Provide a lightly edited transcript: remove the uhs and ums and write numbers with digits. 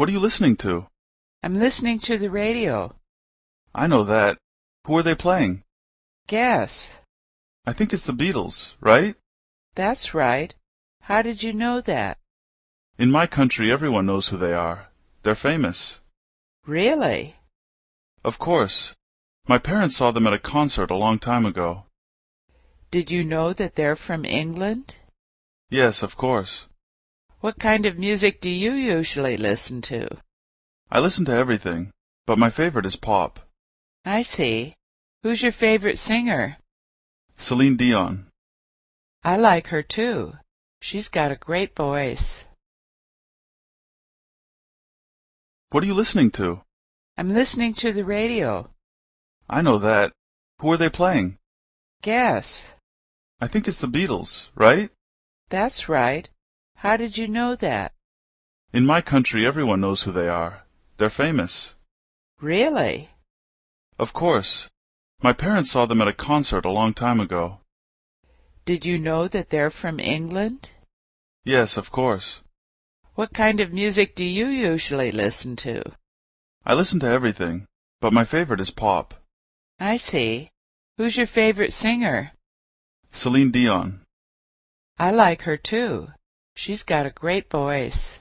What are you listening to? I'm listening to the radio. I know that. Who are they playing? Guess. I think it's the Beatles, right? That's right. How did you know that? In my country, everyone knows who they are. They're famous. Really? Of course. My parents saw them at a concert a long time ago. Did you know that they're from England? Yes, of course. What kind of music do you usually listen to? I listen to everything, but my favorite is pop. I see. Who's your favorite singer? Celine Dion. I like her too. She's got a great voice. What are you listening to? I'm listening to the radio. I know that. Who are they playing? Guess. I think it's the Beatles, right? That's right. How did you know that? In my country, everyone knows who they are. They're famous. Really? Of course. My parents saw them at a concert a long time ago. Did you know that they're from England? Yes, of course. What kind of music do you usually listen to? I listen to everything, but my favorite is pop. I see. Who's your favorite singer? Celine Dion. I like her too. She's got a great voice.